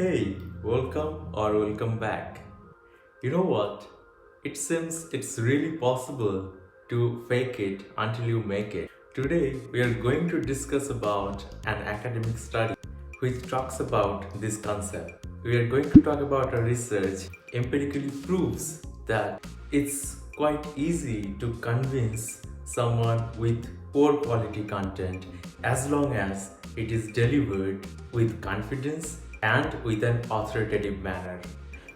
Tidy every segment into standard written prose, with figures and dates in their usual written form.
Hey, welcome back. You know what? It seems it's really possible to fake it until you make it. Today, we are going to discuss about an academic study which talks about this concept. We are going to talk about a research empirically proves that it's quite easy to convince someone with poor quality content as long as it is delivered with confidence and with an authoritative manner.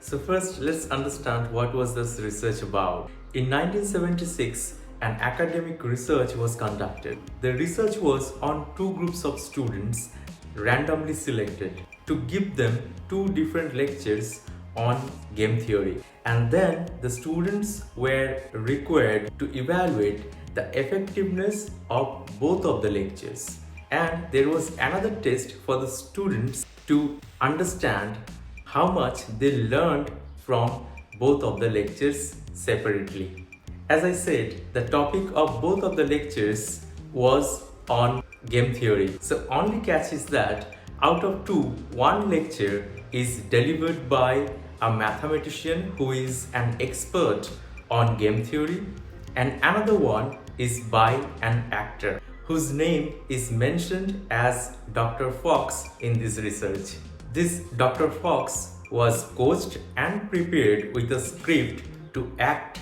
So first, let's understand what was this research about. In 1976, an academic research was conducted. The research was on two groups of students randomly selected to give them two different lectures on game theory, and then the students were required to evaluate the effectiveness of both of the lectures, and there was another test for the students to understand how much they learned from both of the lectures separately. As I said, the topic of both of the lectures was on game theory. So only catch is that out of two, one lecture is delivered by a mathematician who is an expert on game theory, and another one is by an actor whose name is mentioned as Dr. Fox in this research. This Dr. Fox was coached and prepared with a script to act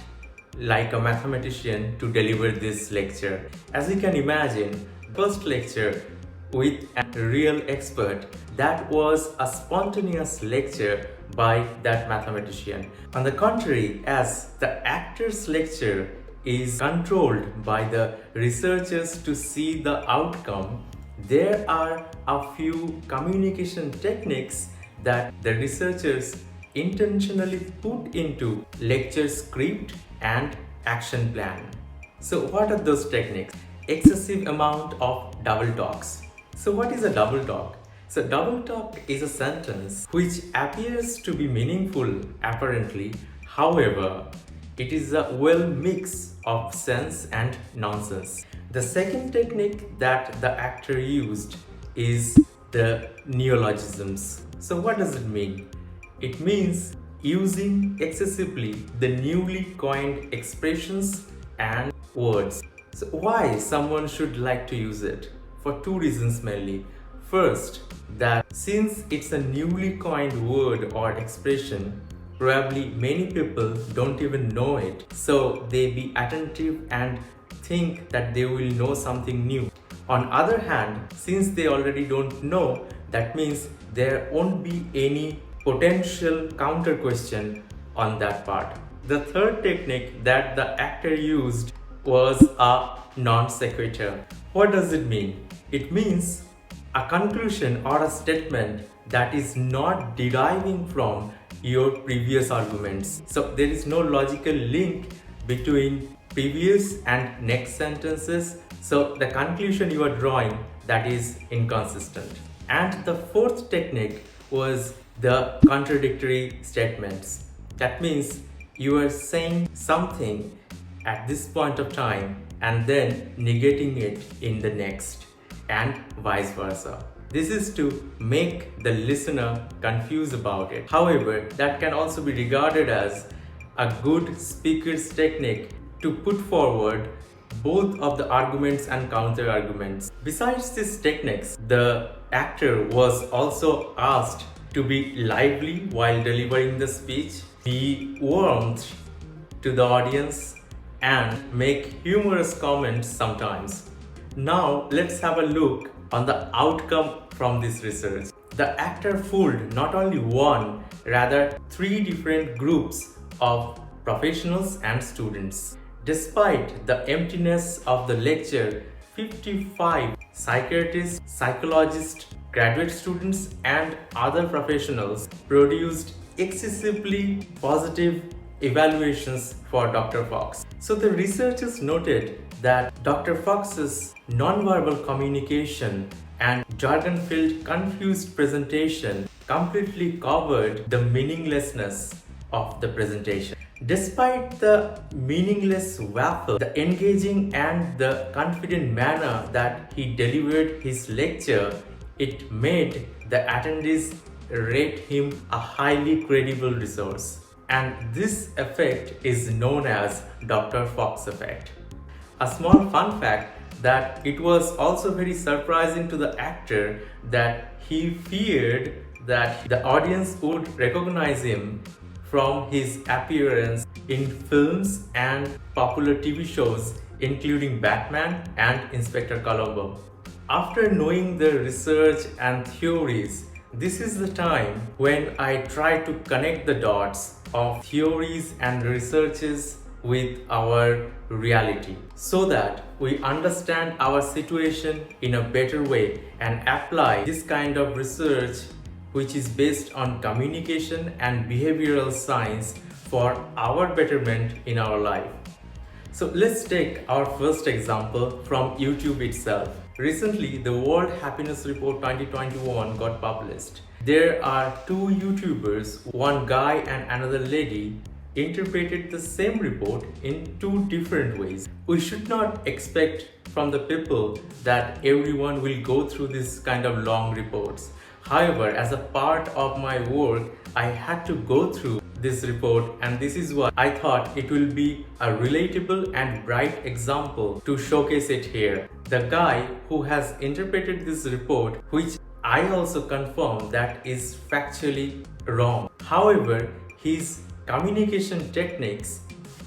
like a mathematician to deliver this lecture. As you can imagine, first lecture with a real expert, that was a spontaneous lecture by that mathematician. On the contrary, as the actor's lecture is controlled by the researchers to see the outcome, there are a few communication techniques that the researchers intentionally put into lecture script and action plan. So what are those techniques? Excessive amount of double talks. So what is a double talk? So double talk is a sentence which appears to be meaningful apparently, however, it is a well mix of sense and nonsense. The second technique that the actor used is the neologisms. So what does it mean? It means using excessively the newly coined expressions and words. So why someone should like to use it? For two reasons mainly. First, that since it's a newly coined word or expression, probably many people don't even know it, so they be attentive and think that they will know something new. On other hand, since they already don't know, that means there won't be any potential counter question on that part. The third technique that the actor used was a non-sequitur. What does it mean? It means a conclusion or a statement that is not deriving from your previous arguments. So there is no logical link between previous and next sentences. So the conclusion you are drawing, that is inconsistent. And the fourth technique was the contradictory statements. That means you are saying something at this point of time and then negating it in the next, and vice versa. This is to make the listener confused about it. However, that can also be regarded as a good speaker's technique to put forward both of the arguments and counter arguments. Besides these techniques, the actor was also asked to be lively while delivering the speech, be warmed to the audience, and make humorous comments sometimes. Now let's have a look on the outcome from this research. The actor fooled not only one, rather three different groups of professionals and students. Despite the emptiness of the lecture, 55 psychiatrists, psychologists, graduate students, and other professionals produced excessively positive evaluations for Dr. Fox. So the researchers noted that Dr. Fox's nonverbal communication and jargon-filled confused presentation completely covered the meaninglessness of the presentation. Despite the meaningless waffle, the engaging and the confident manner that he delivered his lecture, it made the attendees rate him a highly credible resource. And this effect is known as Dr. Fox effect. A small fun fact that it was also very surprising to the actor that he feared that the audience would recognize him from his appearance in films and popular TV shows including Batman and Inspector Columbo. After knowing the research and theories, this is the time when I try to connect the dots of theories and researches with our reality so that we understand our situation in a better way and apply this kind of research which is based on communication and behavioral science for our betterment in our life. So let's take our first example from YouTube itself. Recently, the World Happiness Report 2021 got published. There are two YouTubers, one guy and another lady, interpreted the same report in two different ways. We should not expect from the people that everyone will go through this kind of long reports. However, as a part of my work, I had to go through this report, and this is why I thought it will be a relatable and bright example to showcase it here. The guy who has interpreted this report, which I also confirm that is factually wrong. However, his communication techniques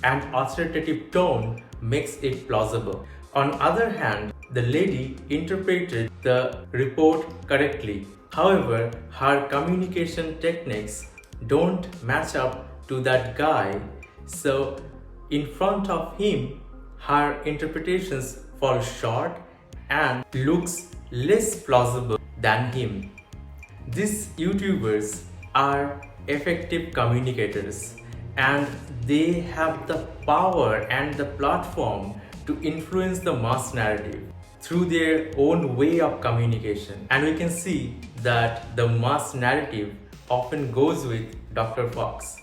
and authoritative tone makes it plausible. On the other hand, the lady interpreted the report correctly. However, her communication techniques don't match up to that guy, so in front of him, her interpretations fall short and looks less plausible than him. These YouTubers are effective communicators and they have the power and the platform to influence the mass narrative through their own way of communication. And we can see that the mass narrative often goes with Dr. Fox.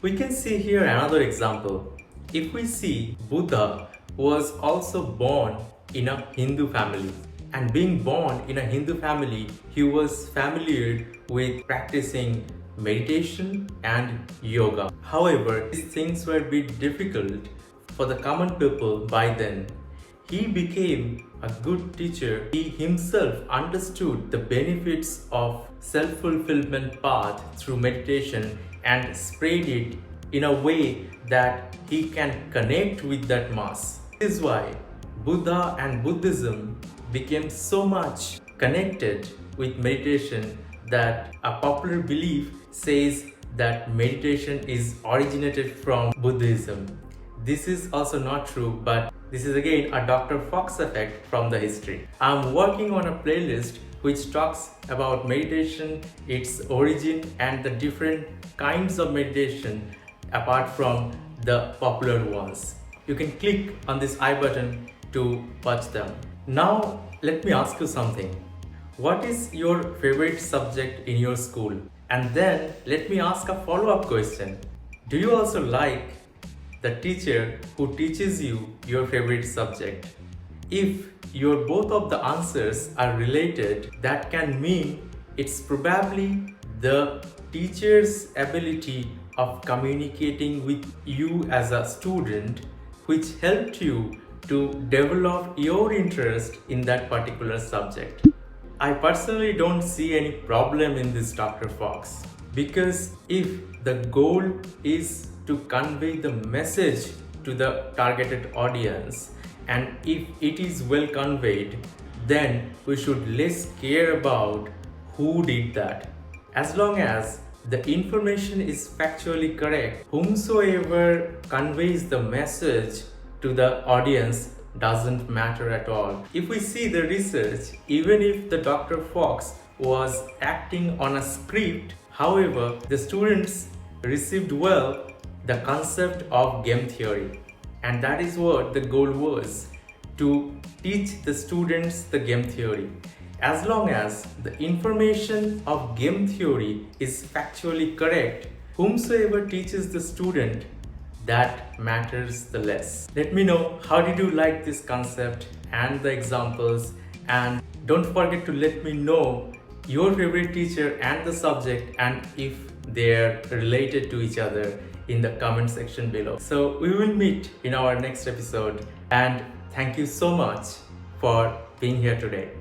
We can see here another example. If we see, Buddha was also born in a Hindu family. And being born in a Hindu family, he was familiar with practicing meditation and yoga. However, these things were a bit difficult for the common people by then. He became a good teacher. He himself understood the benefits of self-fulfillment path through meditation and spread it in a way that he can connect with that mass. This is why Buddha and Buddhism became so much connected with meditation that a popular belief says that meditation is originated from Buddhism. This is also not true, but this is again a Dr. Fox effect from the history. I'm working on a playlist which talks about meditation, its origin, and the different kinds of meditation apart from the popular ones. You can click on this I button to watch them. Now, let me ask you something. What is your favorite subject in your school? And then let me ask a follow-up question. Do you also like the teacher who teaches you your favorite subject? If your both of the answers are related, that can mean it's probably the teacher's ability of communicating with you as a student which helped you to develop your interest in that particular subject. I personally don't see any problem in this Dr. Fox, because if the goal is to convey the message to the targeted audience, and if it is well conveyed, then we should less care about who did that. As long as the information is factually correct, whomsoever conveys the message to the audience doesn't matter at all. If we see the research, even if the Dr. Fox was acting on a script, however, the students received well the concept of game theory. And that is what the goal was, to teach the students the game theory. As long as the information of game theory is factually correct, whomsoever teaches the student, that matters the less. Let me know how did you like this concept and the examples, and don't forget to let me know your favorite teacher and the subject, and if they're related to each other, in the comment section below. So we will meet in our next episode, and thank you so much for being here today.